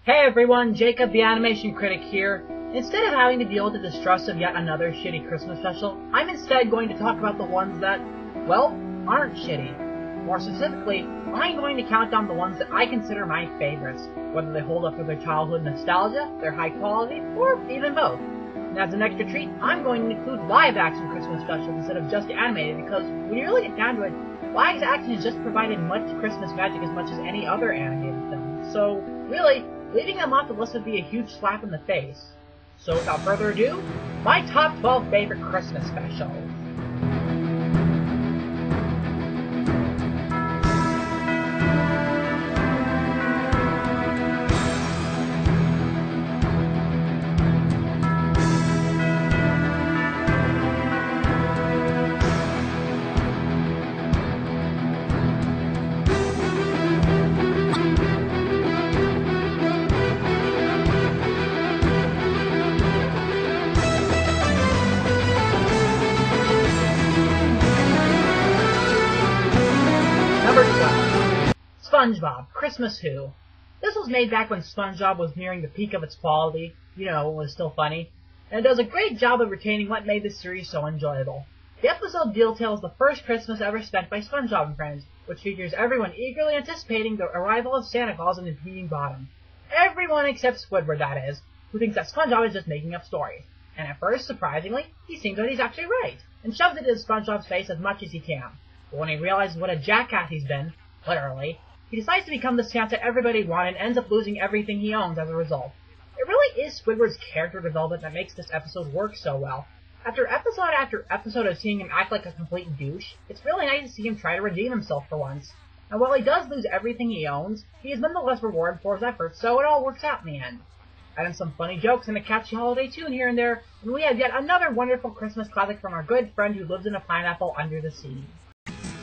Hey everyone, Jacob the Animation Critic here. Instead of having to deal with the distress of yet another shitty Christmas special, I'm instead going to talk about the ones that, well, aren't shitty. More specifically, I'm going to count down the ones that I consider my favorites, whether they hold up to their childhood nostalgia, their high quality, or even both. And as an extra treat, I'm going to include live-action Christmas specials instead of just animated, because when you really get down to it, live-action has just provided much Christmas magic as much as any other animated film. So, really, leaving them off the list would be a huge slap in the face. So without further ado, my top 12 favorite Christmas specials. Number 12. SpongeBob Christmas Who. This was made back when SpongeBob was nearing the peak of its quality, when it was still funny, and it does a great job of retaining what made this series so enjoyable. The episode details the first Christmas ever spent by SpongeBob and friends, which features everyone eagerly anticipating the arrival of Santa Claus in the Bikini Bottom. Everyone except Squidward, that is, who thinks that SpongeBob is just making up stories. And at first, surprisingly, he seems that he's actually right, and shoves it in SpongeBob's face as much as he can. But when he realizes what a jackass he's been, literally, he decides to become the Santa everybody wanted and ends up losing everything he owns as a result. It really is Squidward's character development that makes this episode work so well. After episode of seeing him act like a complete douche, it's really nice to see him try to redeem himself for once. And while he does lose everything he owns, he is nonetheless rewarded for his efforts, so it all works out in the end. Add in some funny jokes and a catchy holiday tune here and there, and we have yet another wonderful Christmas classic from our good friend who lives in a pineapple under the sea.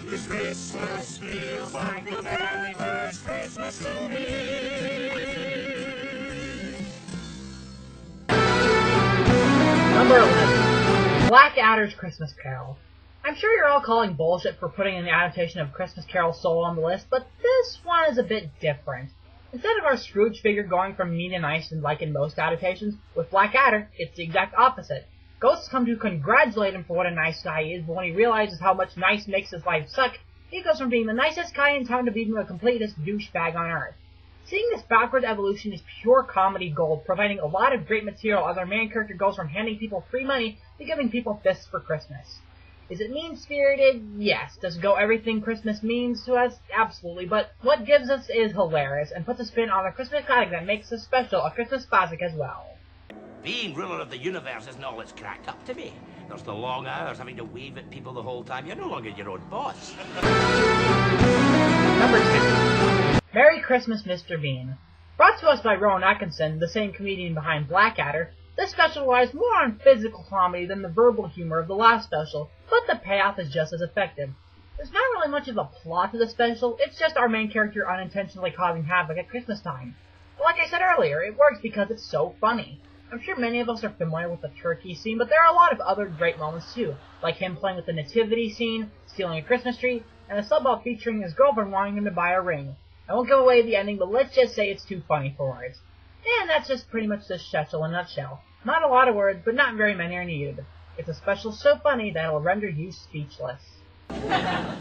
This Christmas feels like the very first Christmas to me. Number 11. Blackadder's Christmas Carol. I'm sure you're all calling bullshit for putting an adaptation of Christmas Carol solo on the list, but this one is a bit different. Instead of our Scrooge figure going from mean to nice and like in most adaptations, with Blackadder, it's the exact opposite. Ghosts come to congratulate him for what a nice guy he is, but when he realizes how much nice makes his life suck, he goes from being the nicest guy in town to being the completest douchebag on Earth. Seeing this backwards evolution is pure comedy gold, providing a lot of great material as our main character goes from handing people free money to giving people fists for Christmas. Is it mean-spirited? Yes. Does it go everything Christmas means to us? Absolutely, but what gives us is hilarious, and puts a spin on the Christmas classic that makes this special a Christmas classic as well. Being ruler of the universe isn't all it's cracked up to be. There's the long hours having to wave at people the whole time. You're no longer your own boss. Number 10. Merry Christmas, Mr. Bean. Brought to us by Rowan Atkinson, the same comedian behind Blackadder, this special relies more on physical comedy than the verbal humor of the last special, but the payoff is just as effective. There's not really much of a plot to the special, it's just our main character unintentionally causing havoc at Christmas time. But like I said earlier, it works because it's so funny. I'm sure many of us are familiar with the turkey scene, but there are a lot of other great moments too, like him playing with the nativity scene, stealing a Christmas tree, and a sub-plot featuring his girlfriend wanting him to buy a ring. I won't give away the ending, but let's just say it's too funny for words. And that's just pretty much this special in a nutshell. Not a lot of words, but not very many are needed. It's a special so funny that it'll render you speechless. Number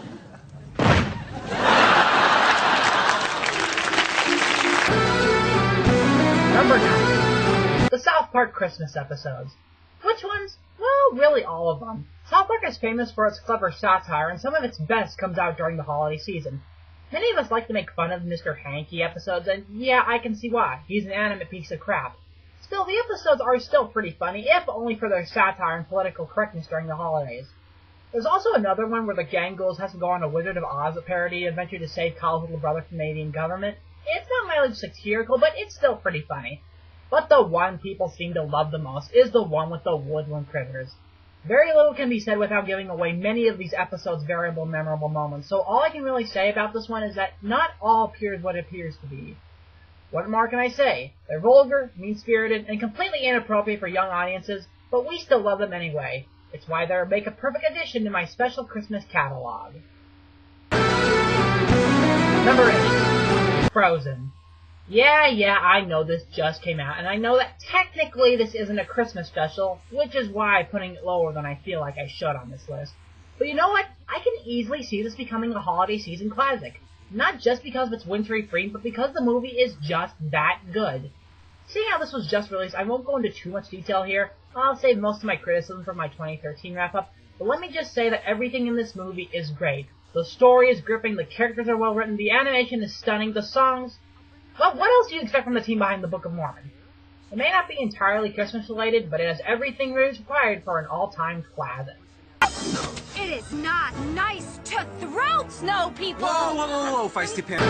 9. The South Park Christmas episodes. Which ones? Well, really all of them. South Park is famous for its clever satire, and some of its best comes out during the holiday season. Many of us like to make fun of Mr. Hanky episodes, and yeah, I can see why. He's an animate piece of crap. Still, the episodes are still pretty funny, if only for their satire and political correctness during the holidays. There's also another one where the gang goes has to go on a Wizard of Oz parody adventure to save Kyle's little brother from the Canadian government. It's not mildly satirical, but it's still pretty funny. But the one people seem to love the most is the one with the woodland critters. Very little can be said without giving away many of these episodes' variable memorable moments, so all I can really say about this one is that not all appears what it appears to be. What more can I say? They're vulgar, mean-spirited, and completely inappropriate for young audiences, but we still love them anyway. It's why they make a perfect addition to my special Christmas catalog. Number 8. Frozen. Yeah, I know this just came out, and I know that technically this isn't a Christmas special, which is why I'm putting it lower than I feel like I should on this list. But you know what? I can easily see this becoming a holiday season classic. Not just because of its wintry theme, but because the movie is just that good. Seeing how this was just released, I won't go into too much detail here. I'll save most of my criticism for my 2013 wrap-up, but let me just say that everything in this movie is great. The story is gripping, the characters are well written, the animation is stunning, the songs... Well, what else do you expect from the team behind the Book of Mormon? It may not be entirely Christmas related, but it has everything required for an all-time classic. It is not nice to throat snow people! Whoa, feisty pants.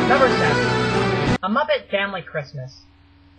Number 7. A Muppet Family Christmas.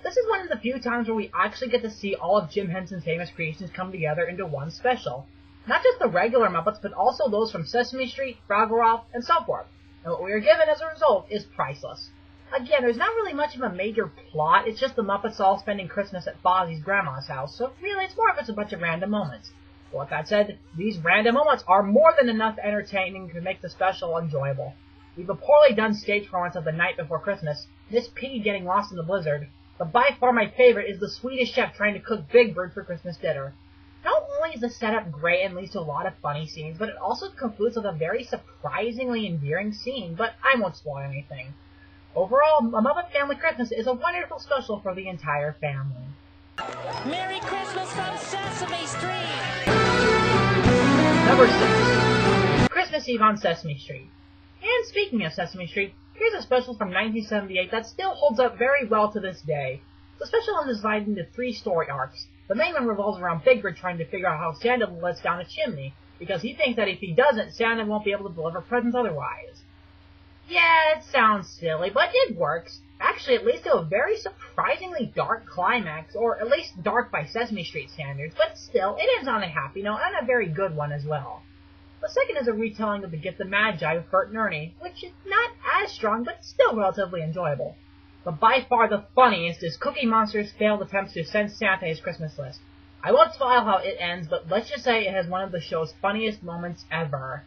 This is one of the few times where we actually get to see all of Jim Henson's famous creations come together into one special. Not just the regular Muppets, but also those from Sesame Street, Fraggle Rock, and so forth. And what we are given as a result is priceless. Again, there's not really much of a major plot, it's just the Muppets all spending Christmas at Fozzie's grandma's house, so really it's more of just a bunch of random moments. But with that said, these random moments are more than enough entertaining to make the special enjoyable. We've a poorly done stage performance of The Night Before Christmas, Miss Piggy getting lost in the blizzard, but by far my favorite is the Swedish chef trying to cook Big Bird for Christmas dinner. Not only is the setup great and leads to a lot of funny scenes, but it also concludes with a very surprisingly endearing scene, but I won't spoil anything. Overall, A Muppet Family Christmas is a wonderful special for the entire family. Merry Christmas from Sesame Street! Number 6. Christmas Eve on Sesame Street. And speaking of Sesame Street, here's a special from 1978 that still holds up very well to this day. The special is divided into 3 story arcs. The main one revolves around Big Bird trying to figure out how Santa lets down a chimney, because he thinks that if he doesn't, Santa won't be able to deliver presents otherwise. Yeah, it sounds silly, but it works. Actually, it leads to a very surprisingly dark climax, or at least dark by Sesame Street standards, but still, it ends on a happy note, and a very good one as well. The second is a retelling of The Gift of Magi with Bert and Ernie, which is not as strong, but still relatively enjoyable. But by far the funniest is Cookie Monster's failed attempts to send Santa his Christmas list. I won't spoil how it ends, but let's just say it has one of the show's funniest moments ever.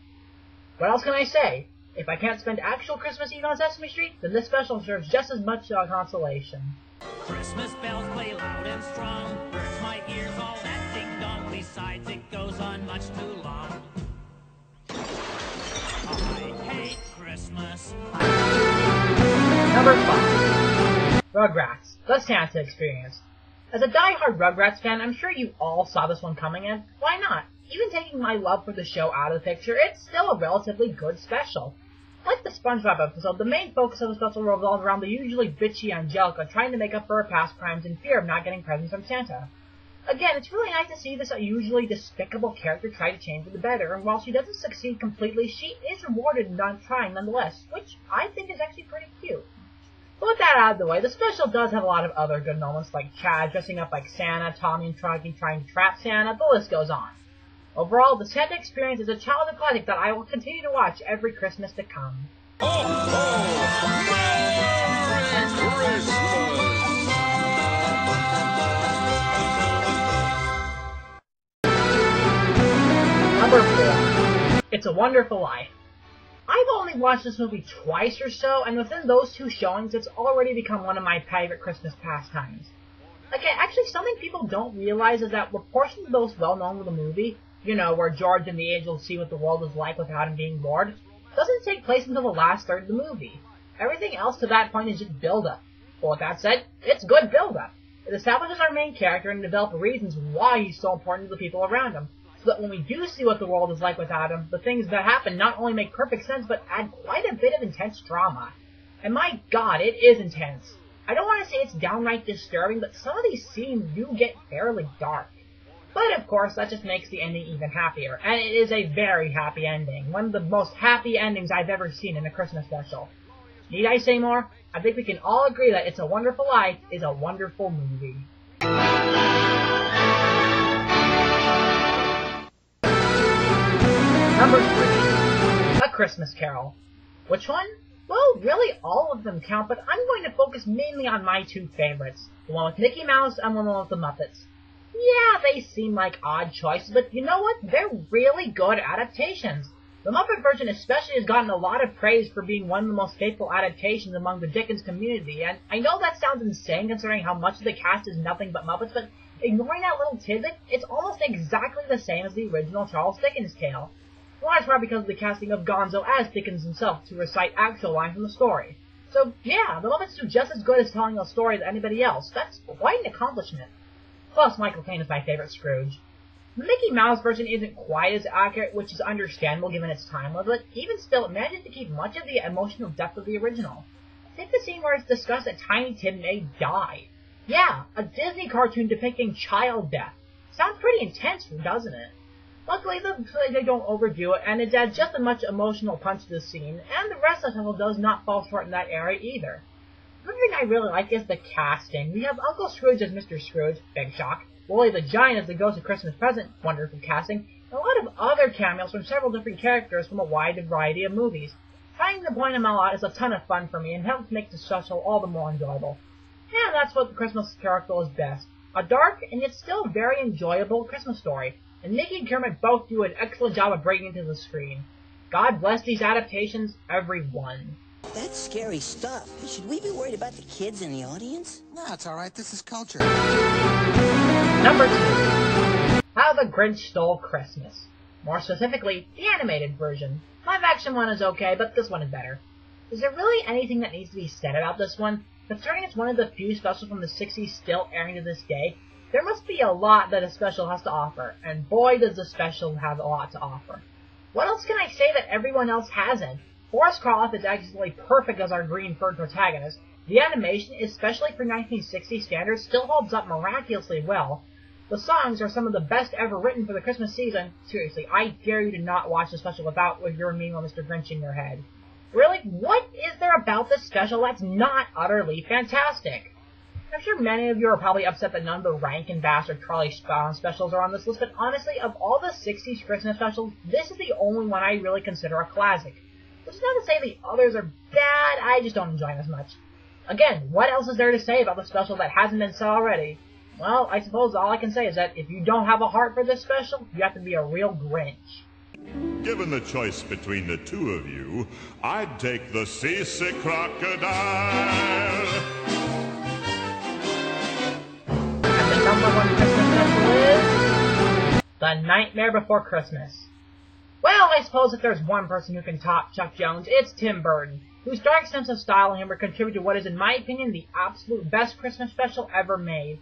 What else can I say? If I can't spend actual Christmas Eve on Sesame Street, then this special serves just as much consolation. Christmas bells play loud and strong, hurts my ears all that ding-dong, besides it goes on much too long. I hate Christmas. Number 5. Rugrats, The Santa Experience. As a die-hard Rugrats fan, I'm sure you all saw this one coming in. Why not? Even taking my love for the show out of the picture, it's still a relatively good special. Like the SpongeBob episode, the main focus of the special revolves around the usually bitchy Angelica trying to make up for her past crimes in fear of not getting presents from Santa. Again, it's really nice to see this usually despicable character try to change for the better, and while she doesn't succeed completely, she is rewarded in not trying nonetheless, which I think is actually pretty cute. But with that out of the way, the special does have a lot of other good moments, like Chad dressing up like Santa, Tommy and Froggy trying to trap Santa, the list goes on. Overall, the Santa Experience is a childhood classic that I will continue to watch every Christmas to come. Number 4. It's a Wonderful Life. I've only watched this movie twice or so, and within those 2 showings, it's already become one of my favorite Christmas pastimes. Okay, actually, something people don't realize is that the portions of those well-known with the movie, you know, where George and the angels see what the world is like without him being bored, doesn't take place until the last third of the movie. Everything else to that point is just build-up. But with that said, it's good build-up. It establishes our main character and develops reasons why he's so important to the people around him, so that when we do see what the world is like without him, the things that happen not only make perfect sense, but add quite a bit of intense drama. And my god, it is intense. I don't want to say it's downright disturbing, but some of these scenes do get fairly dark. But of course, that just makes the ending even happier, and it is a very happy ending. One of the most happy endings I've ever seen in a Christmas special. Need I say more? I think we can all agree that It's a Wonderful Life is a wonderful movie. Number 3. A Christmas Carol. Which one? Well, really all of them count, but I'm going to focus mainly on my 2 favorites. The one with Mickey Mouse and the one with the Muppets. Yeah, they seem like odd choices, but you know what? They're really good adaptations. The Muppet version especially has gotten a lot of praise for being one of the most faithful adaptations among the Dickens community, and I know that sounds insane considering how much of the cast is nothing but Muppets, but ignoring that little tidbit, it's almost exactly the same as the original Charles Dickens tale. In large part because of the casting of Gonzo as Dickens himself to recite actual lines from the story. So yeah, the Muppets do just as good as telling a story as anybody else. That's quite an accomplishment. Plus, Michael Caine is my favorite Scrooge. The Mickey Mouse version isn't quite as accurate, which is understandable given its time limit, but even still, it manages to keep much of the emotional depth of the original. Take the scene where it's discussed that Tiny Tim may die. Yeah, a Disney cartoon depicting child death. Sounds pretty intense, doesn't it? Luckily, they don't overdo it, and it adds just as much emotional punch to the scene, and the rest of the title does not fall short in that area either. Another thing I really like is the casting. We have Uncle Scrooge as Mr. Scrooge, big shock, Willie the Giant as the Ghost of Christmas Present, wonderful casting, and a lot of other cameos from several different characters from a wide variety of movies. Trying to point them all out is a ton of fun for me and helps make the special all the more enjoyable. And that's what the Christmas Carol is best. A dark, and yet still very enjoyable Christmas story. And Mickey and Kermit both do an excellent job of bringing it to the screen. God bless these adaptations, everyone. That's scary stuff. Should we be worried about the kids in the audience? No, it's alright. This is culture. Number 2. How the Grinch Stole Christmas. More specifically, the animated version. Live action one is okay, but this one is better. Is there really anything that needs to be said about this one? Considering it's one of the few specials from the 60s still airing to this day, there must be a lot that a special has to offer, and boy does the special have a lot to offer. What else can I say that everyone else hasn't? Boris Karloff is absolutely perfect as our green furred protagonist. The animation, especially for 1960 standards, still holds up miraculously well. The songs are some of the best ever written for the Christmas season. Seriously, I dare you to not watch the special without with your meme on Mr. Grinch in your head. Really, what is there about this special that's not utterly fantastic? I'm sure many of you are probably upset that none of the Rankin Bass or Charlie Brown specials are on this list, but honestly, of all the 60s Christmas specials, this is the only one I really consider a classic. Which is not to say the others are bad, I just don't enjoy them as much. Again, what else is there to say about the special that hasn't been said already? Well, I suppose all I can say is that if you don't have a heart for this special, you have to be a real Grinch. Given the choice between the two of you, I'd take the seasick crocodile. And the number 1 Christmas special is... The Nightmare Before Christmas. Well, I suppose if there's one person who can top Chuck Jones, it's Tim Burton, whose dark sense of style and humor contribute to what is, in my opinion, the absolute best Christmas special ever made.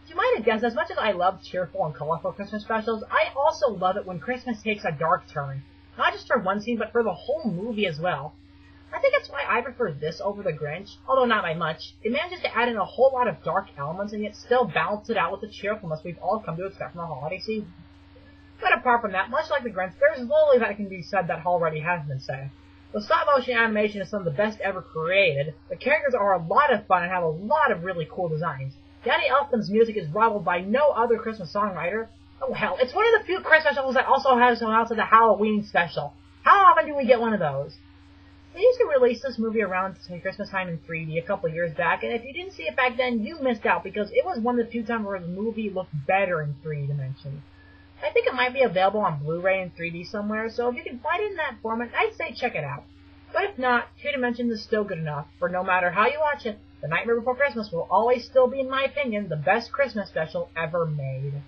As you might have guessed, as much as I love cheerful and colorful Christmas specials, I also love it when Christmas takes a dark turn. Not just for one scene, but for the whole movie as well. I think that's why I prefer this over The Grinch, although not by much. It manages to add in a whole lot of dark elements and yet still balance it out with the cheerfulness we've all come to expect from the holiday season. But apart from that, much like The Grinch, there's little that can be said that already has been said. The stop-motion animation is some of the best ever created, the characters are a lot of fun and have a lot of really cool designs. Danny Elfman's music is rivaled by no other Christmas songwriter. Oh hell, it's one of the few Christmas specials that also has someone else as a Halloween special. How often do we get one of those? They used to release this movie around Christmas time in 3D a couple years back, and if you didn't see it back then, you missed out because it was one of the few times where the movie looked better in 3 dimensions. I think it might be available on Blu-ray in 3D somewhere, so if you can find it in that format, I'd say check it out. But if not, 2 dimensions is still good enough, for no matter how you watch it, The Nightmare Before Christmas will always still be, in my opinion, the best Christmas special ever made.